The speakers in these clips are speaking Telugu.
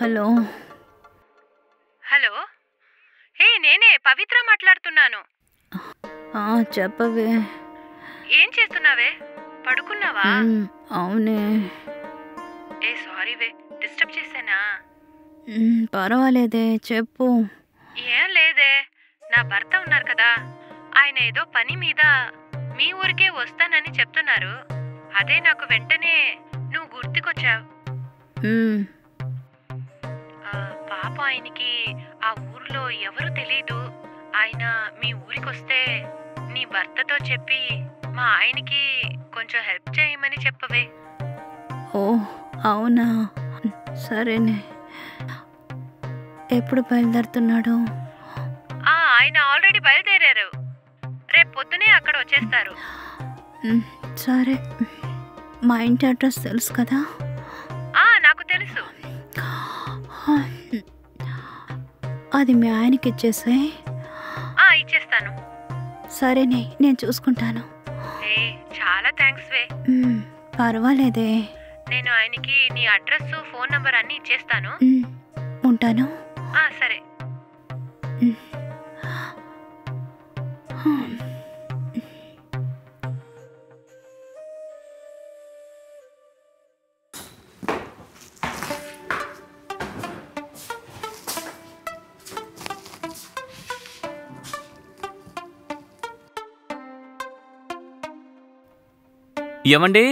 హలో. హలో. హే, నేనే పవిత్ర మాట్లాడుతున్నాను. చెప్పవే. ఏం చేస్తున్నావే? పడుకున్నావా? అవునే. సారీవే, డిస్టర్బ్ చేశానా? పర్వాలేదే, చెప్పు. ఏం లేదే, నా భర్త ఉన్నారు కదా, ఆయన ఏదో పని మీద మీ ఊరికే వస్తానని చెప్తున్నారు. అదే నాకు వెంటనే నువ్వు గుర్తుకొచ్చావు. పాప ఆయనకి ఆ ఊర్లో ఎవరు తెలీదు. ఆయన మీ ఊరికొస్తే నీ భర్తతో చెప్పి మా ఆయనకి కొంచెం హెల్ప్ చేయమని చెప్పవే. ఓ అవునా, సరేనే. ఎప్పుడు బయలుదేరుతున్నాడు? ఆయన ఆల్రెడీ బయలుదేరారు. రేపు పొద్దునే అక్కడ వచ్చేస్తారు. సరే, మా ఇంటి అడ్రస్ తెలుసు కదా? నాకు తెలుసు. అది మీ ఆయనకి ఇచ్చేసే. ఇచ్చేస్తాను. సరేనే, నేను చూసుకుంటాను. చాలా థ్యాంక్స్ వే. పర్వాలేదే. నేను ఆయనకి నీ అడ్రస్, ఫోన్ నంబర్ అన్ని ఇచ్చేస్తాను. ఉంటాను. సరే. ఏమండి?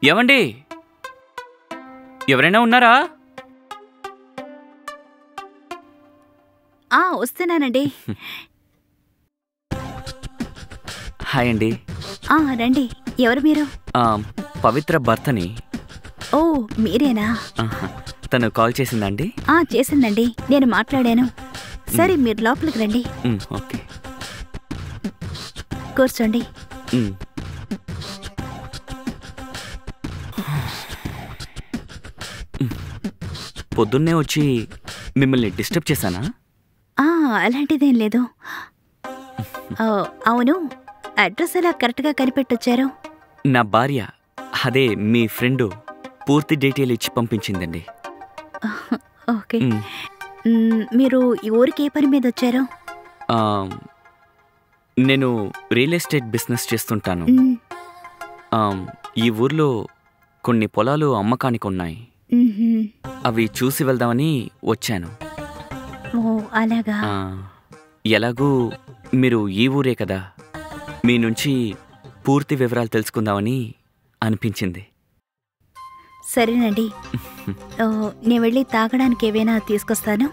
ఏమండి? ఎవరైనా ఉన్నారా? వస్తున్నానండి. హాయ్ అండి. రండి. ఎవరు మీరు? పవిత్ర భర్తని. ఓ మీరేనా? తను కాల్ చేసిందండి? చేసిందండి, నేను మాట్లాడాను. సరే, మీరు లోపలికి రండి. ఓకే, కూర్చోండి. పొద్దున్నే వచ్చి మిమ్మల్ని డిస్టర్బ్ చేశానా? అలాంటిదేం లేదు. అవును, అడ్రస్ ఎలా కరెక్ట్గా కనిపెట్టొచ్చారు? నా భార్య, అదే మీ ఫ్రెండు, పూర్తి డీటెయిల్ ఇచ్చి పంపించిందండి. ఓకే. మీరు ఈ ఊరికి ఏ పని మీద వచ్చారు? నేను రియల్ ఎస్టేట్ బిజినెస్ చేస్తుంటాను. ఈ ఊర్లో కొన్ని పొలాలు అమ్మకానికి ఉన్నాయి. అవి చూసి వెళ్దామని వచ్చాను. అలాగా. ఎలాగూ మీరు ఈ ఊరే కదా, మీ నుంచి పూర్తి వివరాలు తెలుసుకుందామని అనిపించింది. సరేనండి, నేను వెళ్ళి తాగడానికి ఏవైనా తీసుకొస్తాను.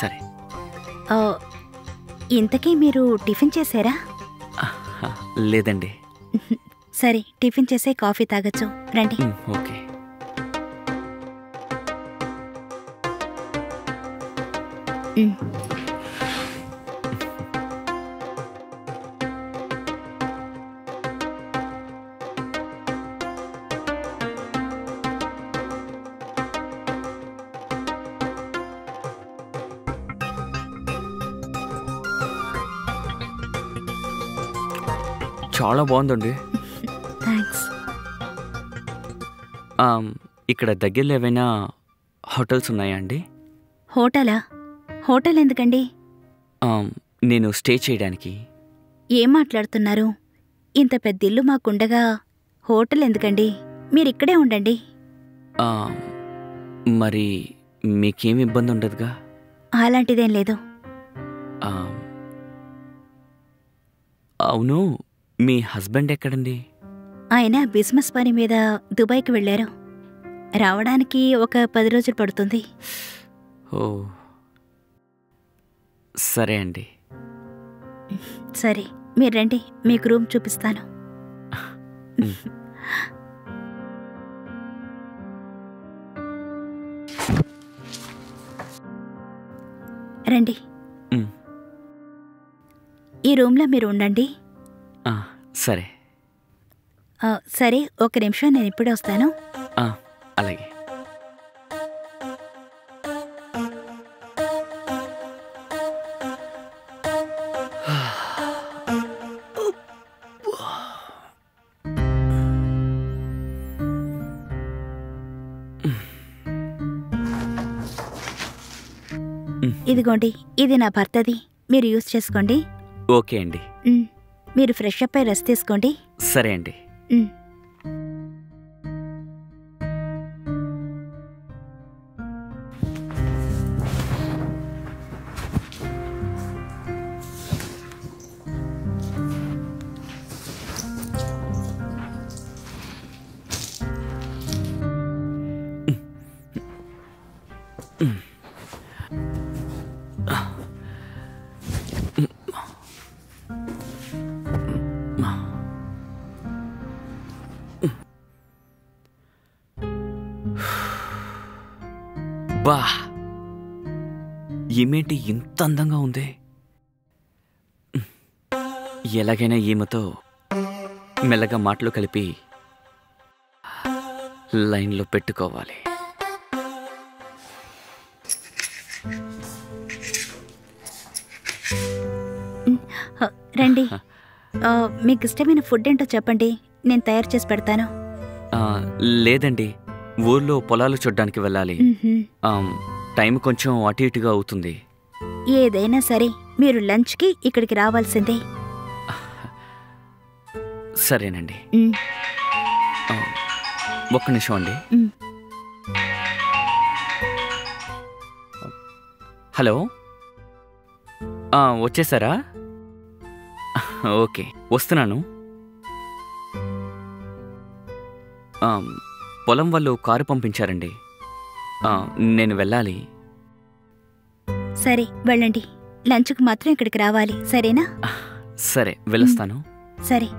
సరే. ఇంతకీ మీరు టిఫిన్ చేశారా? లేదండి. సరే, టిఫిన్ చేసే కాఫీ తాగొచ్చు, రండి. ఓకే. చాలా బాగుందండి. థ్యాంక్స్. ఇక్కడ దగ్గరలో ఏవైనా హోటల్స్ ఉన్నాయా అండి? హోటలా? హోటల్ ఎందుకండి? నేను స్టే చేయడానికి. ఏం మాట్లాడుతున్నారు? ఇంత పెద్ద ఇల్లు మాకుండగా హోటల్ ఎందుకండి? మీరిక్కడే ఉండండి. మరి మీకేం ఇబ్బంది ఉండదుగా? అలాంటిదేం లేదు. అవును, మీ హస్బెండ్ ఎక్కడండి? ఆయన బిజినెస్ పని మీద దుబాయ్కి వెళ్ళారు. రావడానికి ఒక 10 రోజులు పడుతుంది. ఓ సరే అండి. సరే, మీరు రండి, మీకు రూమ్ చూపిస్తాను. రండి. ఈ రూమ్లో మీరు ఉండండి. సరే. సరే, ఒక నిమిషం, నేను ఇప్పుడే వస్తాను. అలాగే. ఇదిగోండి, ఇది నా భర్తది. మీరు యూజ్ చేసుకోండి. ఓకే అండి. మీరు ఫ్రెష్ అప్ అయి రెస్ట్ తీసుకోండి. సరే అండి. బా, ఈమెంటి ఇంత అందంగా ఉంది. ఎలాగైనా ఈమెతో మెల్లగా మాటలు కలిపి లైన్లో పెట్టుకోవాలి. రండి, మీకు ఇష్టమైన ఫుడ్ ఏంటో చెప్పండి, నేను తయారు చేసి పెడతాను. లేదండి, ఊర్లో పొలాలు చూడ్డానికి వెళ్ళాలి. టైం కొంచెం అటు ఇటుగా అవుతుంది. ఏదైనా సరే మీరు లంచ్కి ఇక్కడికి రావాల్సిందే. సరేనండి. ఒక్క నిమిషం అండి. హలో, వచ్చేసారా? ఓకే, వస్తున్నాను. పొలం వాళ్ళు కారు పంపించారండి. నేను వెళ్ళాలి. సరే వెళ్ళండి, లంచ్కి మాత్రం ఇక్కడికి రావాలి, సరేనా? సరే, వెళ్ళొస్తాను. సరే.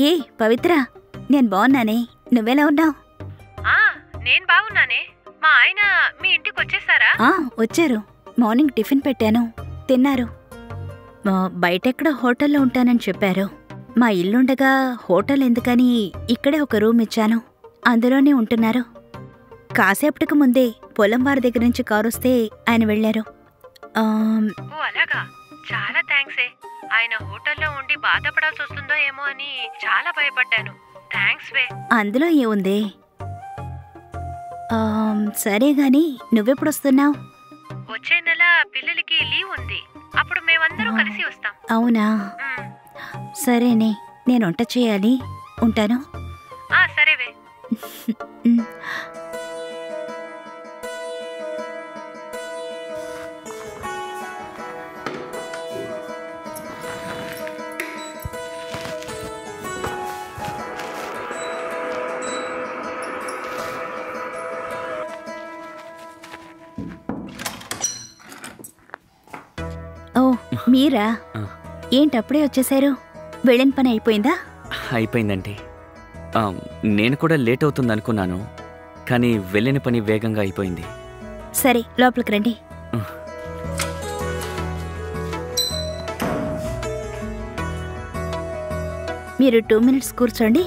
ఏ పవిత్ర, నేను బాగున్నానే, నువ్వెలా ఉన్నావు? నేను బాగున్నానే. మా ఆయన మీ ఇంటికి వచ్చేసారా? వచ్చారు. మార్నింగ్ టిఫిన్ పెట్టాను, తిన్నారు. బయటెక్కడ హోటల్లో ఉంటానని చెప్పారు. మా ఇల్లుండగా హోటల్ ఎందుకని ఇక్కడే ఒక రూమ్ ఇచ్చాను, అందులోనే ఉంటున్నారు. కాసేపటికి ముందే పొలం వారి దగ్గర నుంచి కారొస్తే ఆయన వెళ్ళారు. అలాగా, చాలా థ్యాంక్సే. ఆయన హోటల్లో ఉండి బాధపడాల్సి వస్తుందో ఏమో అని చాలా భయపడ్డాను. థ్యాంక్స్ వే. అందులో ఏముంది. సరే గాని నువ్వెప్పుడొస్తున్నావు? వచ్చే నెల పిల్లలకి లీవ్ ఉంది, అప్పుడు మేమందరం కలిసి వస్తాం. అవునా, సరేనే, నేను వంట చేయాలి, ఉంటాను. సరేవే. మీరా? ఏంటప్పుడే వచ్చేసారు? వెళ్ళిన పని అయిపోయిందా? అయిపోయిందండి. నేను కూడా లేట్ అవుతుంది అనుకున్నాను, కానీ వెళ్ళిన పని వేగంగా అయిపోయింది. సరే, లోపలికి రండి. మీరు 2 minutes కూర్చోండి,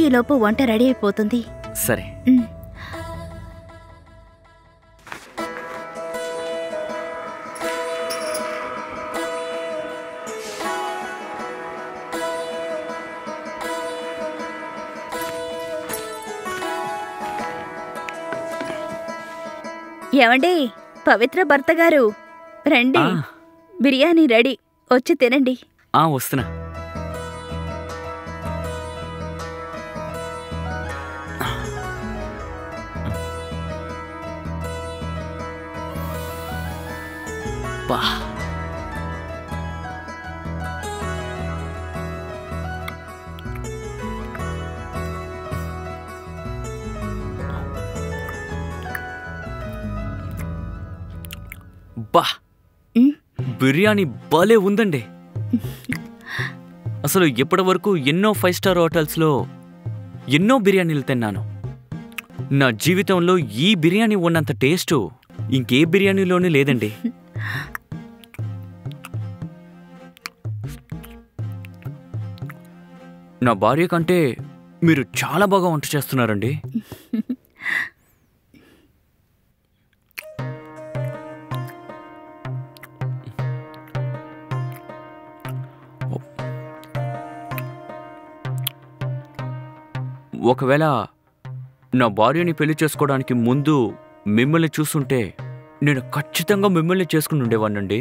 ఈలోపు వంట రెడీ అయిపోతుంది. సరే. ఏమండి, పవిత్ర భర్త గారు రండి, బిర్యానీ రెడీ, వచ్చి తినండి. వస్తున్నా. బా, బా, బిర్యానీ భలే ఉందండి. అసలు ఇప్పటి వరకు ఎన్నో 5 స్టార్ హోటల్స్లో ఎన్నో బిర్యానీలు తిన్నాను. నా జీవితంలో ఈ బిర్యానీ ఉన్నంత టేస్టు ఇంకే బిర్యానీలోనే లేదండి. నా భార్య కంటే మీరు చాలా బాగా వంట చేస్తున్నారండి. ఒకవేళ నా భార్యని పెళ్లి చేసుకోవడానికి ముందు మిమ్మల్ని చూస్తుంటే నేను ఖచ్చితంగా మిమ్మల్ని చేసుకుని ఉండేవాడినండి.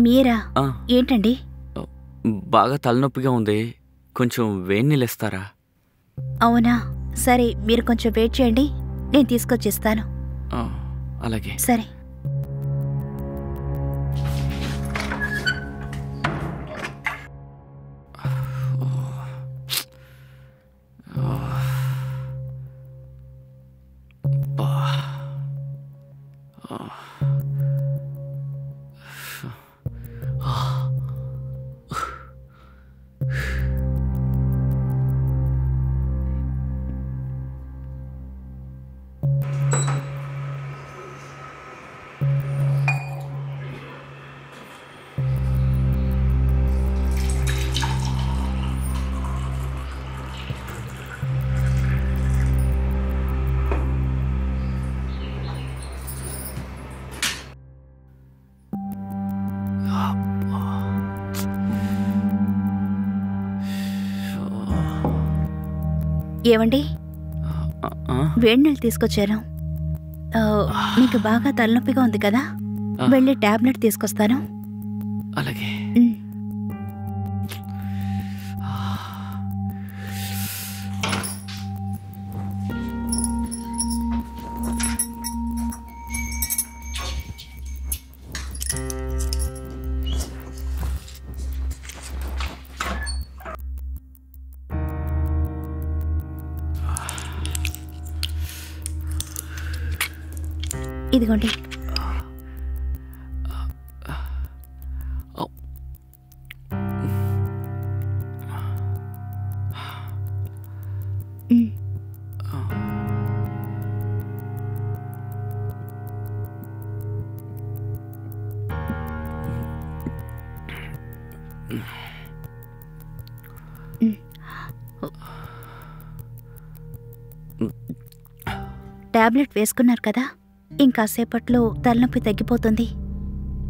మీరా? ఏంటండి? బాగా తలనొప్పిగా ఉంది, కొంచెం వేడి నీళ్ళు ఇస్తారా? అవునా, సరే మీరు కొంచెం వెయిట్ చేయండి, నేను తీసుకొచ్చిస్తాను. అలాగే. సరే. ఏవండి, వేడి నీళ్ళు తీసుకొచ్చాను. మీకు బాగా తలనొప్పిగా ఉంది కదా, వెళ్ళి టాబ్లెట్ తీసుకొస్తాను. అలాగే. ఇదిగోండి. టాబ్లెట్ వేసుకున్నారు కదా, ఇంకాసేపట్లో తలనొప్పి తగ్గిపోతుంది.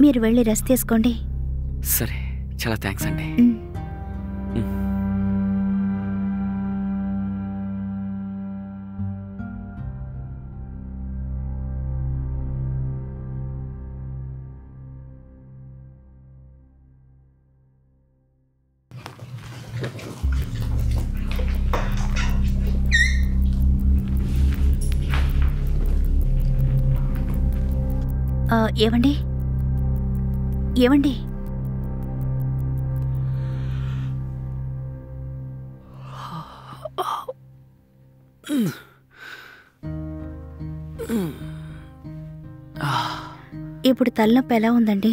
మీరు వెళ్ళి రెస్ట్ తీసుకోండి. సరే, చాలా థ్యాంక్స్ అండి. ఏవండి ఏవండి ఇప్పుడు తలనొప్పి ఎలా ఉందండి?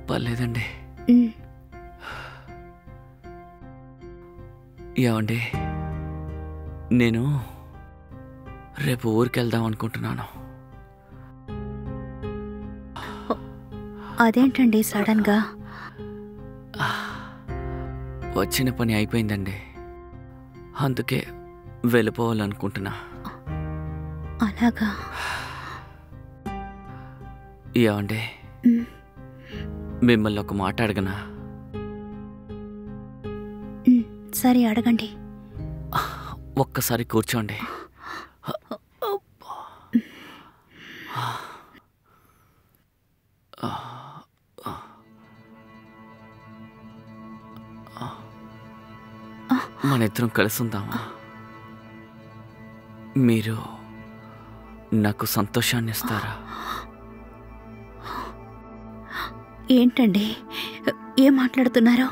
పర్లేదండి. ఉమ్, ఏమండి, నేను రేపు ఊరికి వెళ్దాం అనుకుంటున్నాను. అదేంటండి సడన్గా? వచ్చిన పని అయిపోయిందండి, అందుకే వెళ్ళిపోవాలనుకుంటున్నా. అలాగా? ఏమండి, ఉమ్, మిమ్మల్ని ఒక మాట అడగనా? ఉమ్, సరే అడగండి. ఒక్కసారి కూర్చోండి. మన ఇద్దరం కలిసి ఉందామా? మీరు నాకు సంతోషాన్ని ఇస్తారా? ఏంటండి ఏం మాట్లాడుతున్నారు?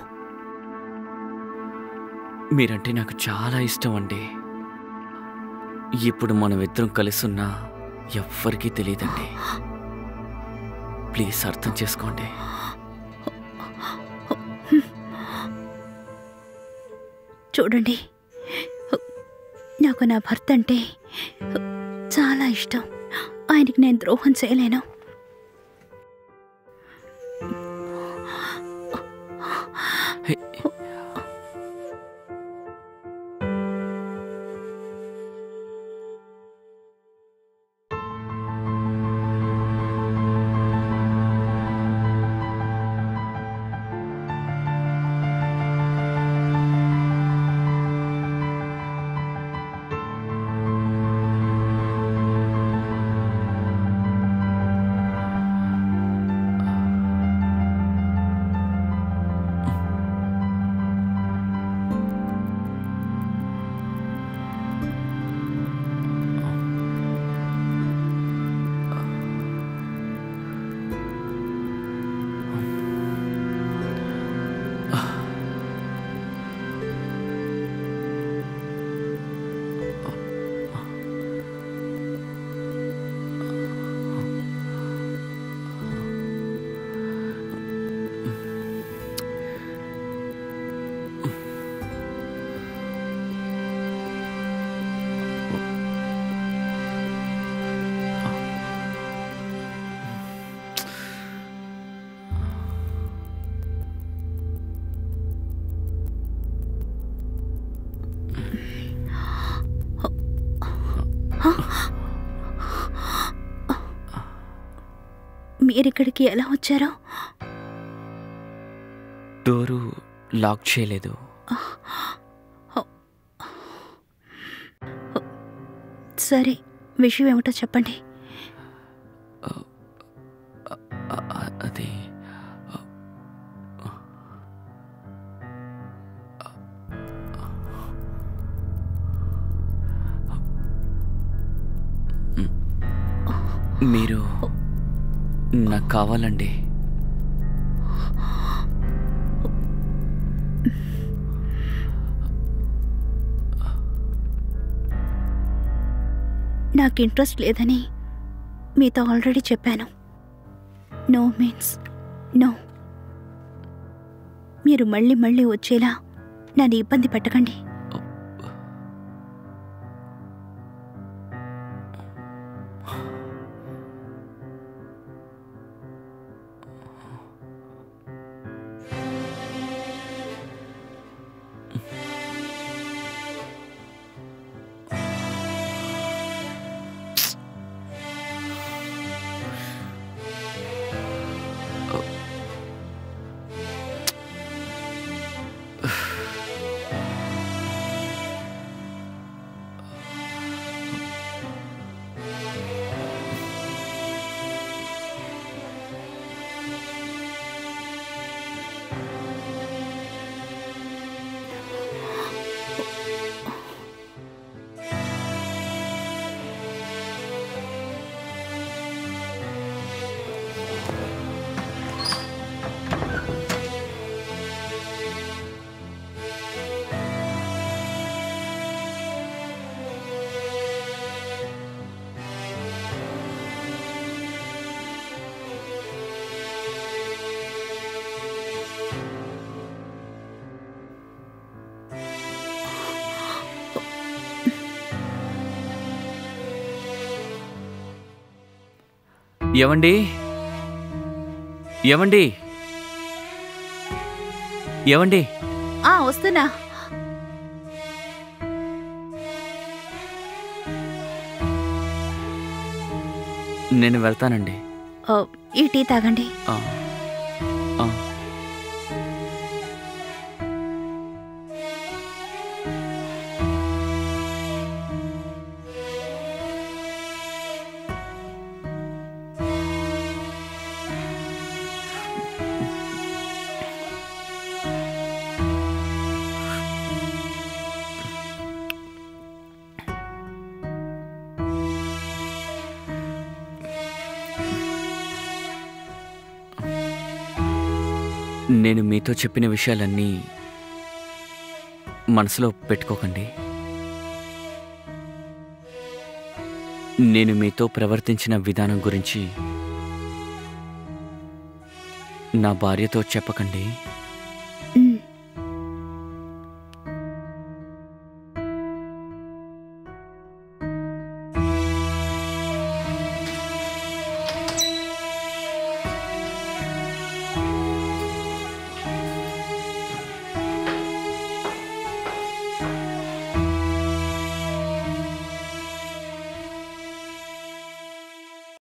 మీరంటే నాకు చాలా ఇష్టం అండి. ఇప్పుడు మనం ఇద్దరం కలిసి ఉన్నా ఎవ్వరికీ తెలియదండి. ప్లీజ్ అర్థం చేసుకోండి. చూడండి, నాకు నా భర్త అంటే చాలా ఇష్టం. ఆయనకి నేను ద్రోహం చేయలేను. మీరిక్కడికి ఎలా వచ్చారో? డోరు లాక్ చేయలేదు. సరే, విషయం ఏమిటో చెప్పండి. అది మీరు నాకు కావాలండి. నాకు ఇంట్రెస్ట్ లేదని మీతో ఆల్రెడీ చెప్పాను. No means no. మీరు మళ్ళీ మళ్ళీ వచ్చేలా నన్ను ఇబ్బంది పెట్టకండి. ఏవండి ఏవండి ఏవండి వస్తున్నా. నేను వెళ్తానండి. ఈ టీ తాగండి. ఆ, ఆ. నేను మీతో చెప్పిన విషయాలన్నీ మనసులో పెట్టుకోకండి. నేను మీతో ప్రవర్తించిన విధానం గురించి నా భార్యతో చెప్పకండి.